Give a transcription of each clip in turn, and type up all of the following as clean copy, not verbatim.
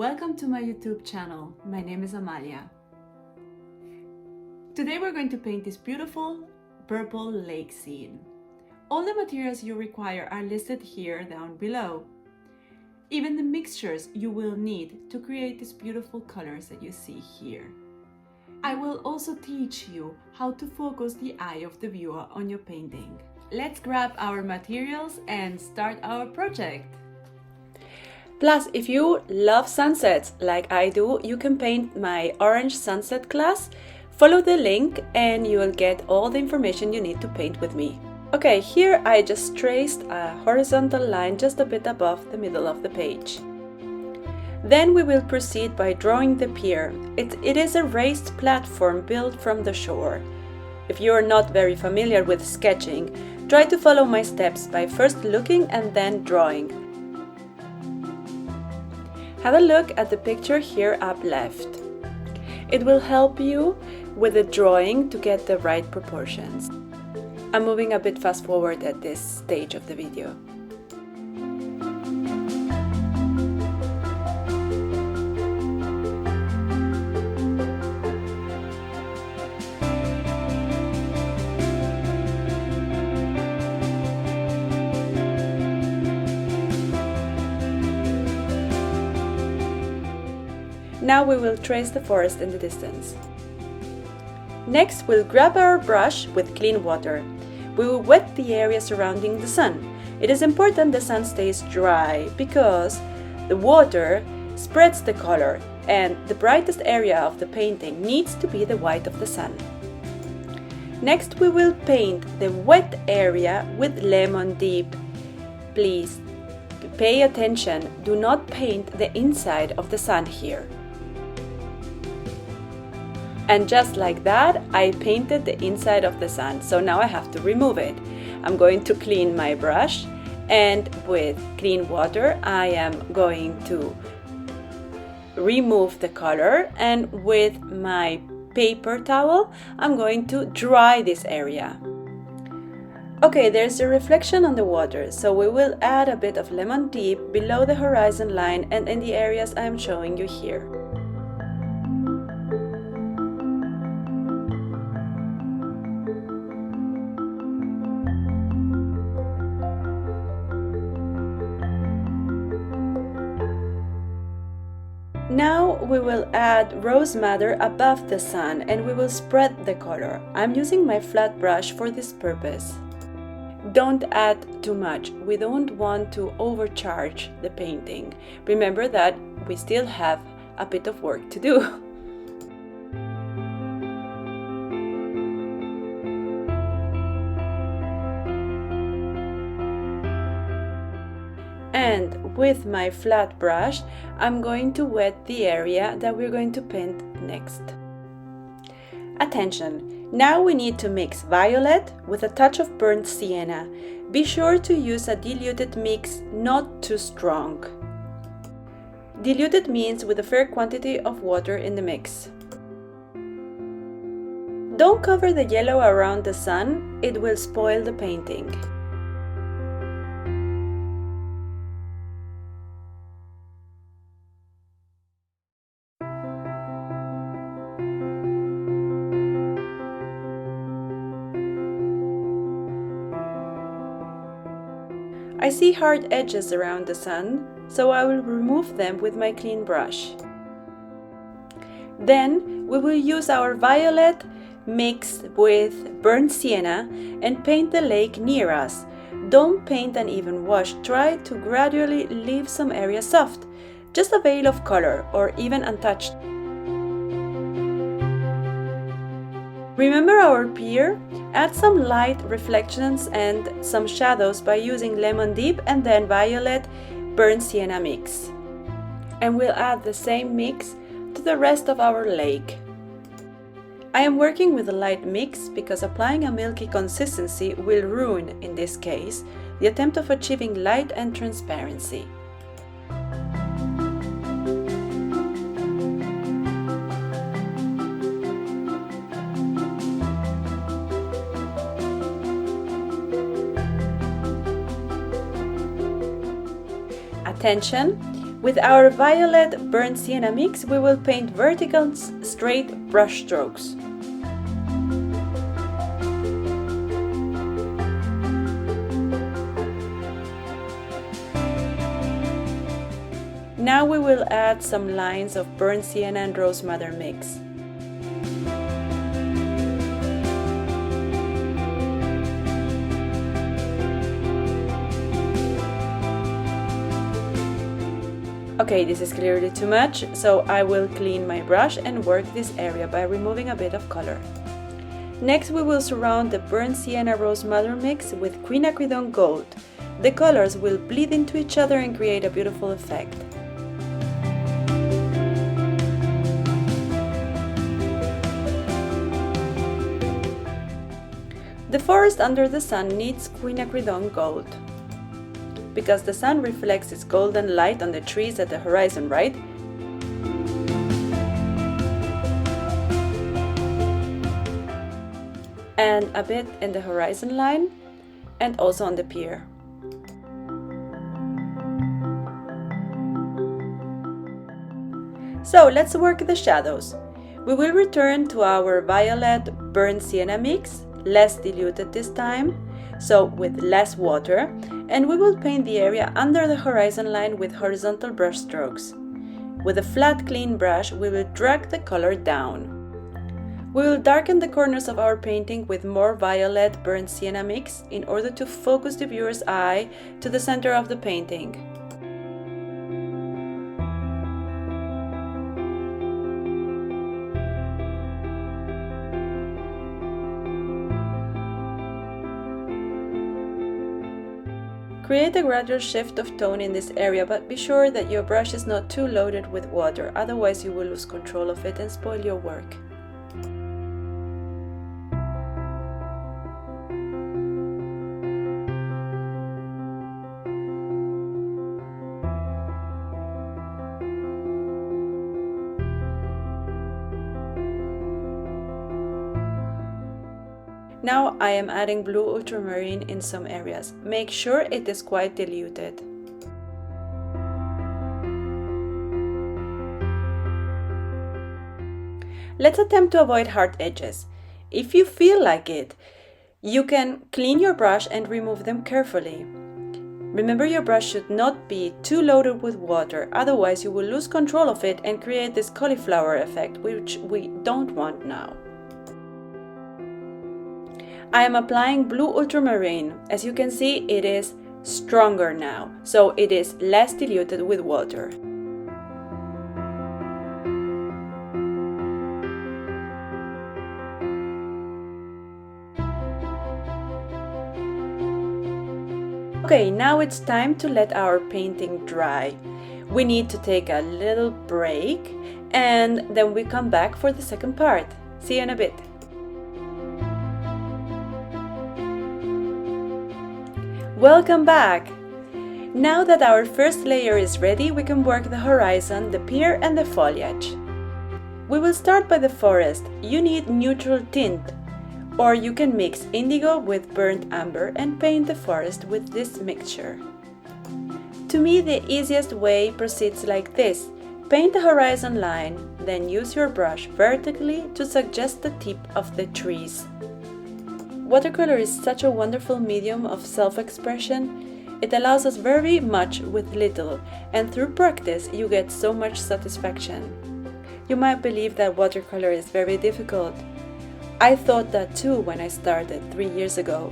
Welcome to my YouTube channel. My name is Amalia. Today we're going to paint this beautiful purple lake scene. All the materials you require are listed here down below. Even the mixtures you will need to create these beautiful colors that you see here. I will also teach you how to focus the eye of the viewer on your painting. Let's grab our materials and start our project. Plus, if you love sunsets like I do, you can paint my orange sunset class. Follow the link and you will get all the information you need to paint with me. Okay, here I just traced a horizontal line just a bit above the middle of the page. Then we will proceed by drawing the pier. It is a raised platform built from the shore. If you are not very familiar with sketching, try to follow my steps by first looking and then drawing. Have a look at the picture here up left. It will help you with the drawing to get the right proportions. I'm moving a bit fast forward at this stage of the video. Now we will trace the forest in the distance. Next, we'll grab our brush with clean water. We will wet the area surrounding the sun. It is important the sun stays dry because the water spreads the color and the brightest area of the painting needs to be the white of the sun. Next, we will paint the wet area with lemon dip. Please pay attention, do not paint the inside of the sun here. And just like that, I painted the inside of the sun, so now I have to remove it. I'm going to clean my brush, and with clean water I am going to remove the color, and with my paper towel I'm going to dry this area. Okay, there's a reflection on the water, so we will add a bit of lemon dip below the horizon line and in the areas I am showing you here. Now we will add rose madder above the sun and we will spread the color. I'm using my flat brush for this purpose. Don't add too much. We don't want to overcharge the painting. Remember that we still have a bit of work to do. And with my flat brush, I'm going to wet the area that we're going to paint next. Attention! Now we need to mix violet with a touch of burnt sienna. Be sure to use a diluted mix, not too strong. Diluted means with a fair quantity of water in the mix. Don't cover the yellow around the sun, it will spoil the painting. I see hard edges around the sun, so I will remove them with my clean brush. Then we will use our violet mixed with burnt sienna and paint the lake near us. Don't paint an even wash, try to gradually leave some areas soft, just a veil of color or even untouched. Remember our pier? Add some light reflections and some shadows by using lemon dip and then violet burnt sienna mix. And we'll add the same mix to the rest of our lake. I am working with a light mix because applying a milky consistency will ruin, in this case, the attempt of achieving light and transparency. Attention! With our violet burnt sienna mix, we will paint vertical straight brush strokes. Now we will add some lines of burnt sienna and rose madder mix. Okay, this is clearly too much, so I will clean my brush and work this area by removing a bit of color. Next we will surround the burnt sienna rose madder mix with quinacridone gold. The colors will bleed into each other and create a beautiful effect. The forest under the sun needs quinacridone gold, because the sun reflects its golden light on the trees at the horizon, right? And a bit in the horizon line, and also on the pier. So let's work the shadows. We will return to our violet burnt sienna mix, less diluted this time, so with less water, and we will paint the area under the horizon line with horizontal brush strokes. With a flat, clean brush, we will drag the color down. We will darken the corners of our painting with more violet burnt sienna mix in order to focus the viewer's eye to the center of the painting. Create a gradual shift of tone in this area, but be sure that your brush is not too loaded with water, otherwise you will lose control of it and spoil your work. Now I am adding blue ultramarine in some areas. Make sure it is quite diluted. Let's attempt to avoid hard edges. If you feel like it, you can clean your brush and remove them carefully. Remember, your brush should not be too loaded with water, otherwise you will lose control of it and create this cauliflower effect, which we don't want now. I am applying blue ultramarine. As you can see, it is stronger now, so it is less diluted with water. Okay, now it's time to let our painting dry. We need to take a little break and then we come back for the second part. See you in a bit. Welcome back! Now that our first layer is ready, we can work the horizon, the pier and the foliage. We will start by the forest. You need neutral tint, or you can mix indigo with burnt amber and paint the forest with this mixture. To me, the easiest way proceeds like this. Paint the horizon line, then use your brush vertically to suggest the tip of the trees. Watercolor is such a wonderful medium of self-expression. It allows us very much with little, and through practice you get so much satisfaction. You might believe that watercolor is very difficult. I thought that too when I started 3 years ago.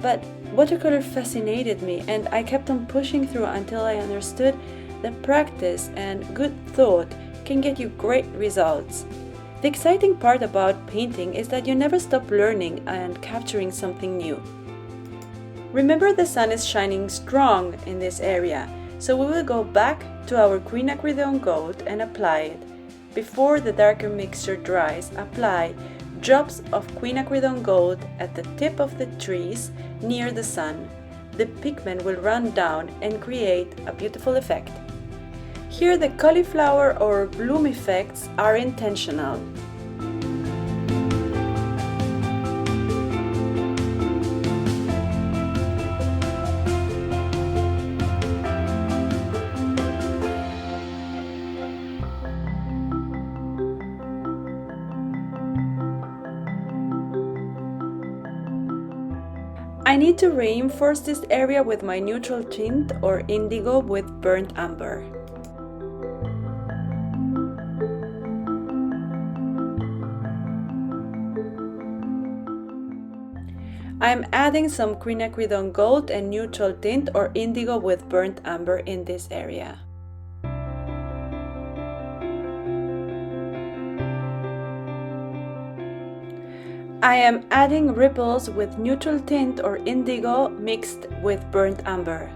But watercolor fascinated me and I kept on pushing through until I understood that practice and good thought can get you great results. The exciting part about painting is that you never stop learning and capturing something new. Remember, the sun is shining strong in this area, so we will go back to our quinacridone gold and apply it. Before the darker mixture dries, apply drops of quinacridone gold at the tip of the trees near the sun. The pigment will run down and create a beautiful effect. Here the cauliflower or bloom effects are intentional. I need to reinforce this area with my neutral tint or indigo with burnt umber. I'm adding some quinacridone gold and neutral tint or indigo with burnt umber in this area. I am adding ripples with neutral tint or indigo mixed with burnt umber.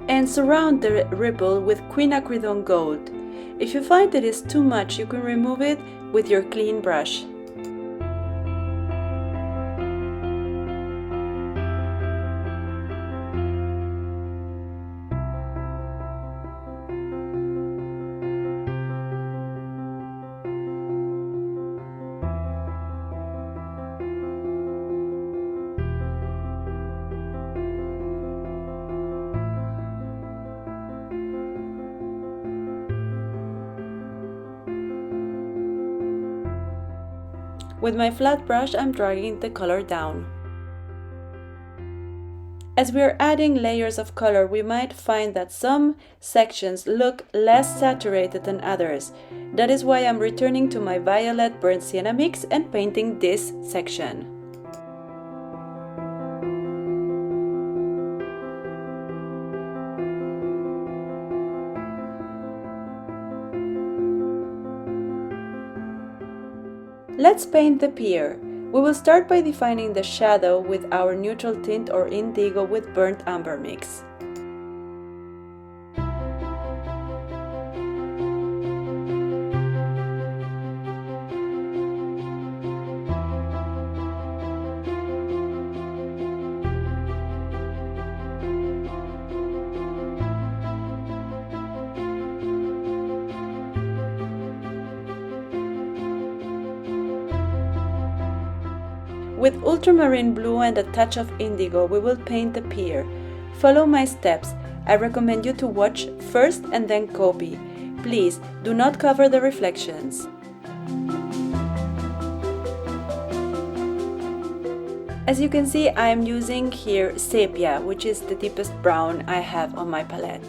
And surround the ripple with quinacridone gold. If you find it is too much, you can remove it with your clean brush. With my flat brush, I'm dragging the color down. As we are adding layers of color, we might find that some sections look less saturated than others. That is why I'm returning to my violet burnt sienna mix and painting this section. Let's paint the pier. We will start by defining the shadow with our neutral tint or indigo with burnt umber mix. With ultramarine blue and a touch of indigo, we will paint the pier. Follow my steps. I recommend you to watch first and then copy. Please do not cover the reflections. As you can see, I am using here sepia, which is the deepest brown I have on my palette.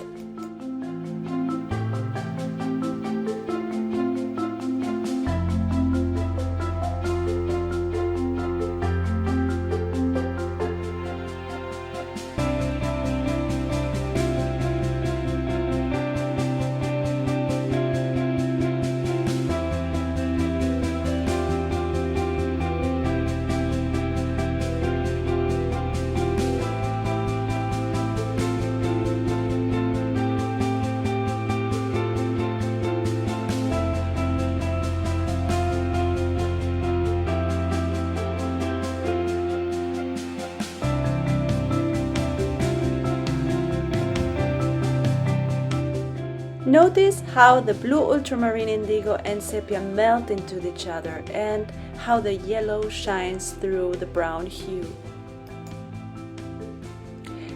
Notice how the blue ultramarine indigo and sepia melt into each other and how the yellow shines through the brown hue.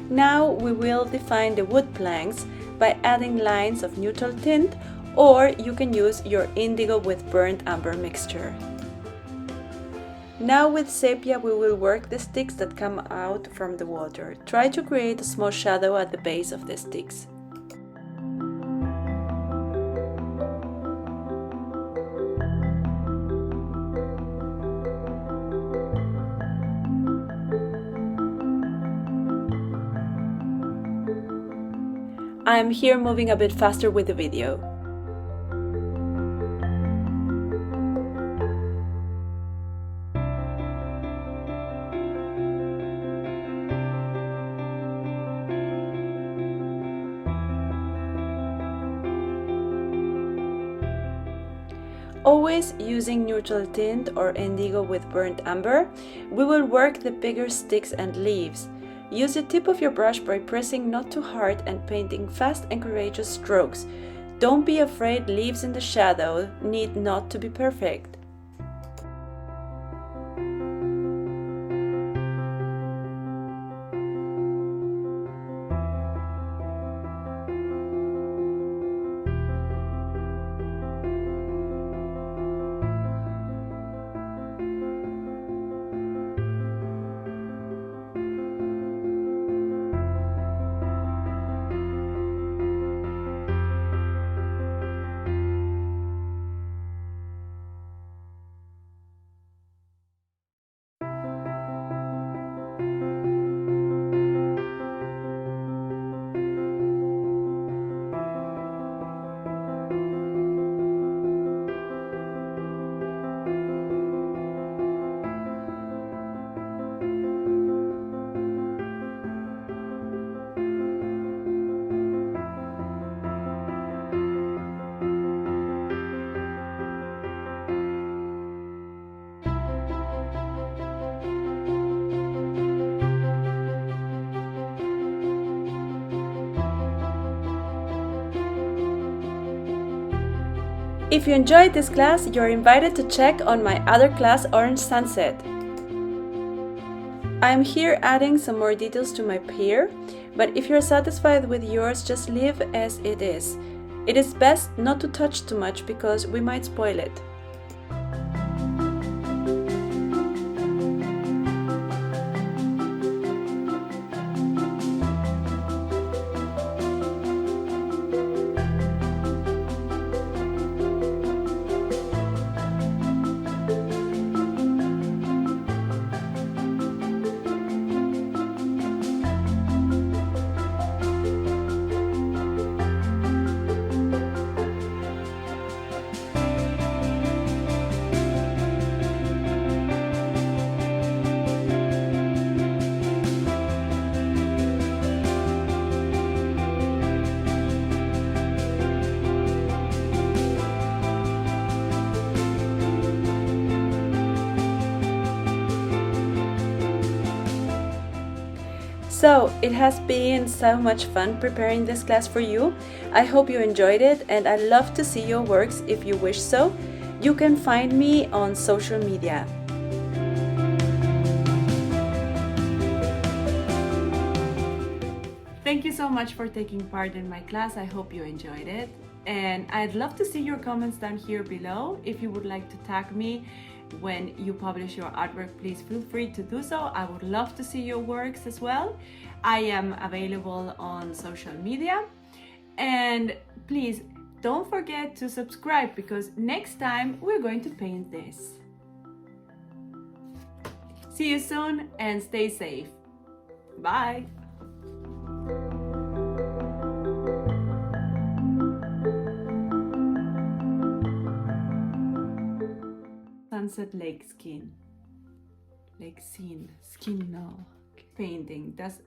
Now we will define the wood planks by adding lines of neutral tint, or you can use your indigo with burnt umber mixture. Now with sepia we will work the sticks that come out from the water. Try to create a small shadow at the base of the sticks. I'm here moving a bit faster with the video. Always using neutral tint or indigo with burnt umber, we will work the bigger sticks and leaves. Use the tip of your brush by pressing not too hard and painting fast and courageous strokes. Don't be afraid, leaves in the shadow need not to be perfect. If you enjoyed this class, you're invited to check on my other class, Orange Sunset. I'm here adding some more details to my pier, but if you're satisfied with yours, just leave as it is. It is best not to touch too much because we might spoil it. So, it has been so much fun preparing this class for you. I hope you enjoyed it, and I'd love to see your works if you wish so. You can find me on social media. Thank you so much for taking part in my class. I hope you enjoyed it. And I'd love to see your comments down here below. If you would like to tag me when you publish your artwork, please feel free to do so. I would love to see your works as well. I am available on social media. And please don't forget to subscribe because next time we're going to paint this. See you soon and stay safe. Bye. Sunset lake skin. Lake scene. Skin no. Painting. That's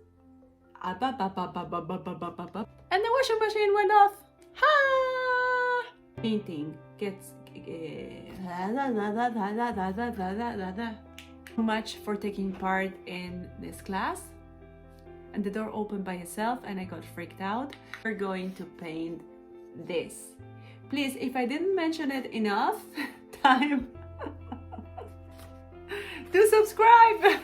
and the washing machine went off. Ha! Painting gets too much for taking part in this class. And the door opened by itself and I got freaked out. We're going to paint this. Please, if I didn't mention it enough time, do subscribe!